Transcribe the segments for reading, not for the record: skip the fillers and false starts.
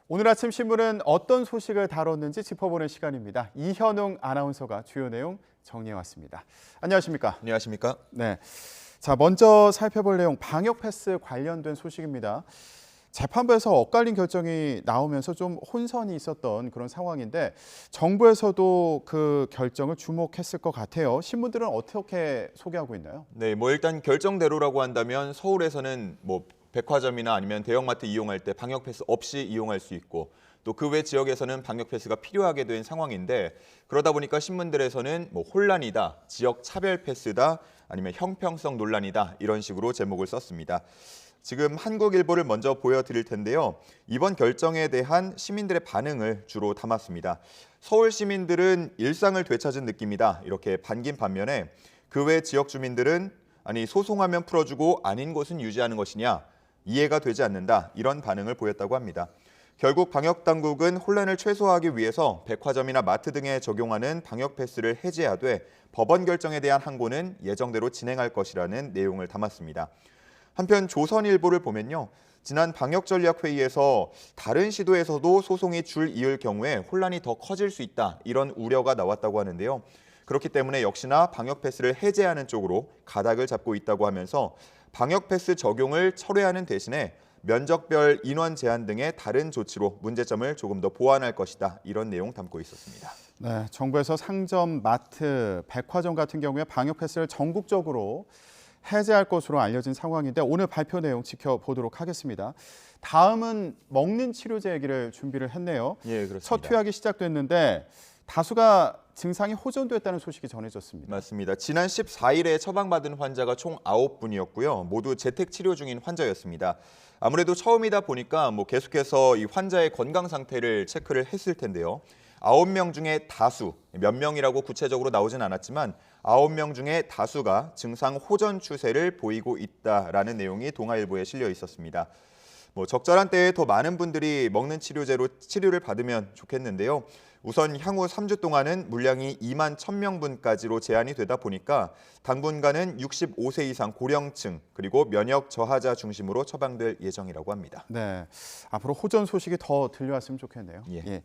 오늘 아침 신문은 어떤 소식을 다뤘는지 짚어보는 시간입니다. 이현웅 아나운서가 주요 내용 정리해왔습니다. 안녕하십니까? 안녕하십니까? 네. 자, 먼저 살펴볼 내용 방역 패스 관련된 소식입니다. 재판부에서 엇갈린 결정이 나오면서 좀 혼선이 있었던 그런 상황인데 정부에서도 그 결정을 주목했을 것 같아요. 신문들은 어떻게 소개하고 있나요? 네, 일단 결정대로라고 한다면 서울에서는 백화점이나 아니면 대형마트 이용할 때 방역 패스 없이 이용할 수 있고 또 그 외 지역에서는 방역 패스가 필요하게 된 상황인데 그러다 보니까 신문들에서는 혼란이다, 지역 차별 패스다, 아니면 형평성 논란이다 이런 식으로 제목을 썼습니다. 지금 한국일보를 먼저 보여드릴 텐데요. 이번 결정에 대한 시민들의 반응을 주로 담았습니다. 서울 시민들은 일상을 되찾은 느낌이다 이렇게 반긴 반면에 그 외 지역 주민들은 아니 소송하면 풀어주고 아닌 곳은 유지하는 것이냐 이해가 되지 않는다 이런 반응을 보였다고 합니다. 결국 방역당국은 혼란을 최소화하기 위해서 백화점이나 마트 등에 적용하는 방역 패스를 해제하되 법원 결정에 대한 항고는 예정대로 진행할 것이라는 내용을 담았습니다. 한편 조선일보를 보면요. 지난 방역전략회의에서 다른 시도에서도 소송이 줄 이을 경우에 혼란이 더 커질 수 있다 이런 우려가 나왔다고 하는데요. 그렇기 때문에 역시나 방역 패스를 해제하는 쪽으로 가닥을 잡고 있다고 하면서 방역 패스 적용을 철회하는 대신에 면적별 인원 제한 등의 다른 조치로 문제점을 조금 더 보완할 것이다 이런 내용 담고 있었습니다. 네, 정부에서 상점, 마트, 백화점 같은 경우에 방역 패스를 전국적으로 해제할 것으로 알려진 상황인데 오늘 발표 내용 지켜보도록 하겠습니다. 다음은 먹는 치료제 얘기를 준비를 했네요. 예, 그렇습니다. 첫 투약이 시작됐는데 다수가 증상이 호전됐다는 소식이 전해졌습니다. 맞습니다. 지난 14일에 처방받은 환자가 총 9분이었고요. 모두 재택 치료 중인 환자였습니다. 아무래도 처음이다 보니까 계속해서 이 환자의 건강 상태를 체크를 했을 텐데요. 9명 중에 다수, 몇 명이라고 구체적으로 나오진 않았지만 9명 중에 다수가 증상 호전 추세를 보이고 있다라는 내용이 동아일보에 실려 있었습니다. 적절한 때에 더 많은 분들이 먹는 치료제로 치료를 받으면 좋겠는데요. 우선 향후 3주 동안은 물량이 2만 1,000명분까지로 제한이 되다 보니까 당분간은 65세 이상 고령층 그리고 면역 저하자 중심으로 처방될 예정이라고 합니다. 네, 앞으로 호전 소식이 더 들려왔으면 좋겠네요. 예. 예.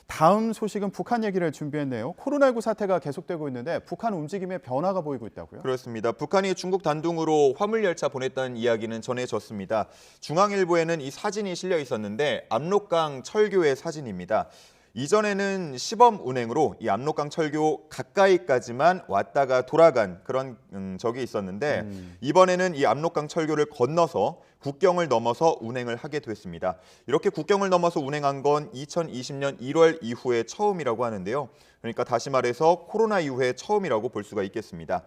다음 소식은 북한 얘기를 준비했네요. 코로나19 사태가 계속되고 있는데 북한 움직임에 변화가 보이고 있다고요? 그렇습니다. 북한이 중국 단둥으로 화물열차 보냈다는 이야기는 전해졌습니다. 중앙일보에는 이 사진이 실려 있었는데 압록강 철교의 사진입니다. 이전에는 시범 운행으로 이 압록강 철교 가까이까지만 왔다가 돌아간 그런 적이 있었는데 이번에는 이 압록강 철교를 건너서 국경을 넘어서 운행을 하게 됐습니다. 이렇게 국경을 넘어서 운행한 건 2020년 1월 이후에 처음이라고 하는데요. 그러니까 다시 말해서 코로나 이후에 처음이라고 볼 수가 있겠습니다.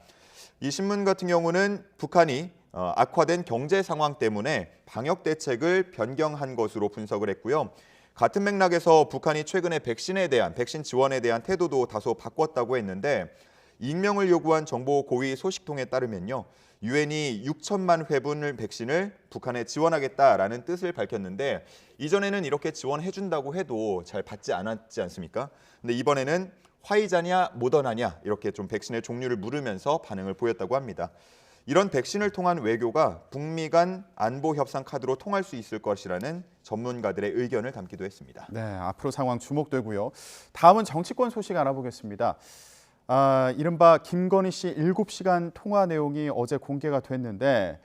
이 신문 같은 경우는 북한이 악화된 경제 상황 때문에 방역 대책을 변경한 것으로 분석을 했고요. 같은 맥락에서 북한이 최근에 백신 지원에 대한 태도도 다소 바꿨다고 했는데 익명을 요구한 정보 고위 소식통에 따르면요. 유엔이 6천만 회분의 백신을 북한에 지원하겠다라는 뜻을 밝혔는데 이전에는 이렇게 지원해준다고 해도 잘 받지 않았지 않습니까? 근데 이번에는 화이자냐 모더나냐 이렇게 좀 백신의 종류를 물으면서 반응을 보였다고 합니다. 이런 백신을 통한 외교가 북미 간 안보 협상 카드로 통할 수 있을 것이라는 전문가들의 의견을 담기도 했습니다. 네, 앞으로 상황 주목되고요. 다음은 정치권 소식 알아보겠습니다. 이른바 김건희 씨 7시간 통화 내용이 어제 공개가 됐는데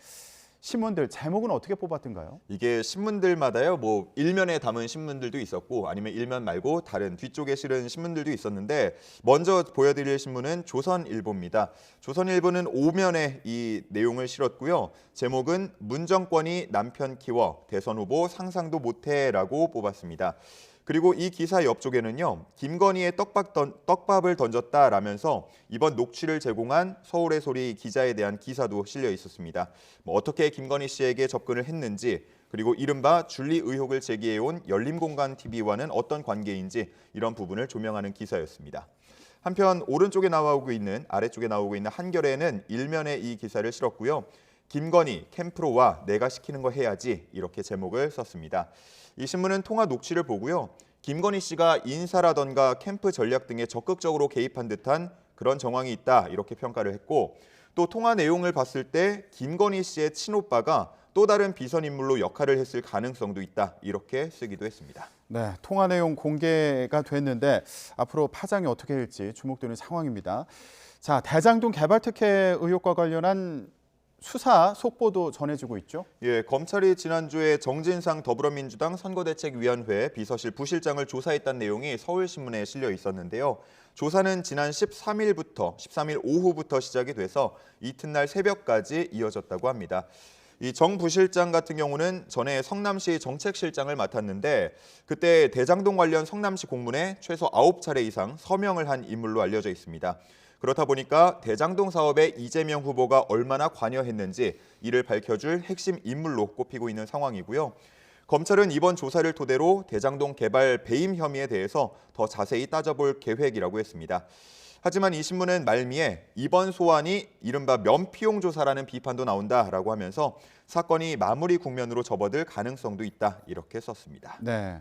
신문들 제목은 어떻게 뽑았던가요? 이게 신문들마다요. 일면에 담은 신문들도 있었고 아니면 일면 말고 다른 뒤쪽에 실은 신문들도 있었는데 먼저 보여드릴 신문은 조선일보입니다. 조선일보는 5면에 이 내용을 실었고요. 제목은 문 정권이 남편 키워 대선 후보 상상도 못해라고 뽑았습니다. 그리고 이 기사 옆쪽에는요. 김건희의 떡밥을 던졌다라면서 이번 녹취를 제공한 서울의 소리 기자에 대한 기사도 실려 있었습니다. 어떻게 김건희 씨에게 접근을 했는지 그리고 이른바 줄리 의혹을 제기해온 열린공간TV와는 어떤 관계인지 이런 부분을 조명하는 기사였습니다. 한편 아래쪽에 나오고 있는 한겨레는 일면에 이 기사를 실었고요. 김건희 캠프로 와 내가 시키는 거 해야지 이렇게 제목을 썼습니다. 이 신문은 통화 녹취를 보고요. 김건희 씨가 인사라던가 캠프 전략 등에 적극적으로 개입한 듯한 그런 정황이 있다 이렇게 평가를 했고 또 통화 내용을 봤을 때 김건희 씨의 친오빠가 또 다른 비선 인물로 역할을 했을 가능성도 있다. 이렇게 쓰기도 했습니다. 네, 통화 내용 공개가 됐는데 앞으로 파장이 어떻게 될지 주목되는 상황입니다. 자, 대장동 개발 특혜 의혹과 관련한 수사 속보도 전해지고 있죠. 예, 검찰이 지난주에 정진상 더불어민주당 선거대책위원회 비서실 부실장을 조사했다는 내용이 서울신문에 실려 있었는데요. 조사는 지난 13일 오후부터 시작이 돼서 이튿날 새벽까지 이어졌다고 합니다. 이 정 부실장 같은 경우는 전에 성남시 정책실장을 맡았는데 그때 대장동 관련 성남시 공문에 최소 9차례 이상 서명을 한 인물로 알려져 있습니다. 그렇다 보니까 대장동 사업에 이재명 후보가 얼마나 관여했는지 이를 밝혀줄 핵심 인물로 꼽히고 있는 상황이고요. 검찰은 이번 조사를 토대로 대장동 개발 배임 혐의에 대해서 더 자세히 따져볼 계획이라고 했습니다. 하지만 이 신문은 말미에 이번 소환이 이른바 면피용 조사라는 비판도 나온다라고 하면서 사건이 마무리 국면으로 접어들 가능성도 있다 이렇게 썼습니다. 네.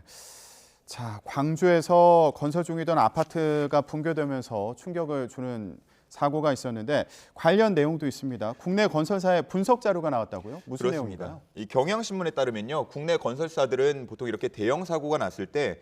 자, 광주에서 건설 중이던 아파트가 붕괴되면서 충격을 주는 사고가 있었는데 관련 내용도 있습니다. 국내 건설사의 분석 자료가 나왔다고요? 무슨 그렇습니다. 내용인가요? 이 경향신문에 따르면요, 국내 건설사들은 보통 이렇게 대형 사고가 났을 때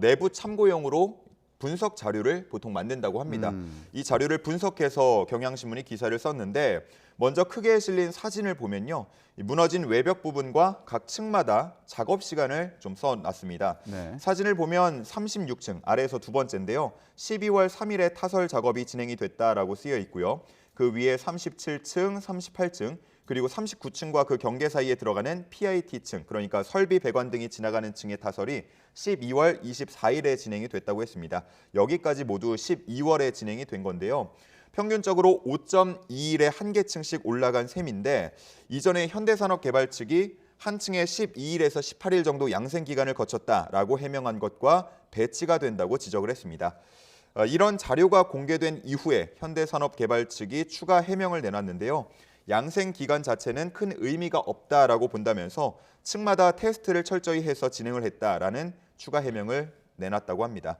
내부 참고용으로 분석 자료를 보통 만든다고 합니다. 이 자료를 분석해서 경향신문이 기사를 썼는데 먼저 크게 실린 사진을 보면요. 이 무너진 외벽 부분과 각 층마다 작업 시간을 좀 써놨습니다. 네. 사진을 보면 36층, 아래에서 두 번째인데요. 12월 3일에 타설 작업이 진행이 됐다라고 쓰여 있고요. 그 위에 37층, 38층, 그리고 39층과 그 경계 사이에 들어가는 PIT층, 그러니까 설비 배관 등이 지나가는 층의 타설이 12월 24일에 진행이 됐다고 했습니다. 여기까지 모두 12월에 진행이 된 건데요. 평균적으로 5.2일에 한 개층씩 올라간 셈인데 이전에 현대산업개발 측이 한 층에 12일에서 18일 정도 양생 기간을 거쳤다라고 해명한 것과 배치가 된다고 지적을 했습니다. 이런 자료가 공개된 이후에 현대산업개발 측이 추가 해명을 내놨는데요. 양생 기간 자체는 큰 의미가 없다라고 본다면서 층마다 테스트를 철저히 해서 진행을 했다라는 추가 해명을 내놨다고 합니다.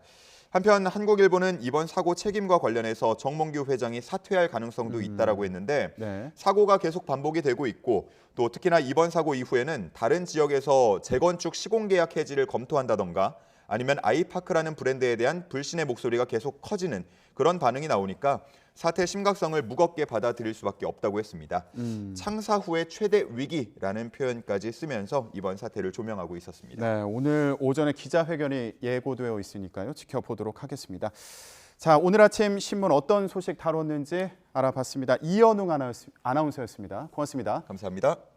한편 한국일보는 이번 사고 책임과 관련해서 정몽규 회장이 사퇴할 가능성도 있다라고 했는데 네. 사고가 계속 반복이 되고 있고 또 특히나 이번 사고 이후에는 다른 지역에서 재건축 시공계약 해지를 검토한다던가 아니면 아이파크라는 브랜드에 대한 불신의 목소리가 계속 커지는 그런 반응이 나오니까 사태 심각성을 무겁게 받아들일 수밖에 없다고 했습니다. 창사 후의 최대 위기라는 표현까지 쓰면서 이번 사태를 조명하고 있었습니다. 네, 오늘 오전에 기자회견이 예고되어 있으니까요. 지켜보도록 하겠습니다. 자, 오늘 아침 신문 어떤 소식 다뤘는지 알아봤습니다. 이현웅 아나운서였습니다. 고맙습니다. 감사합니다.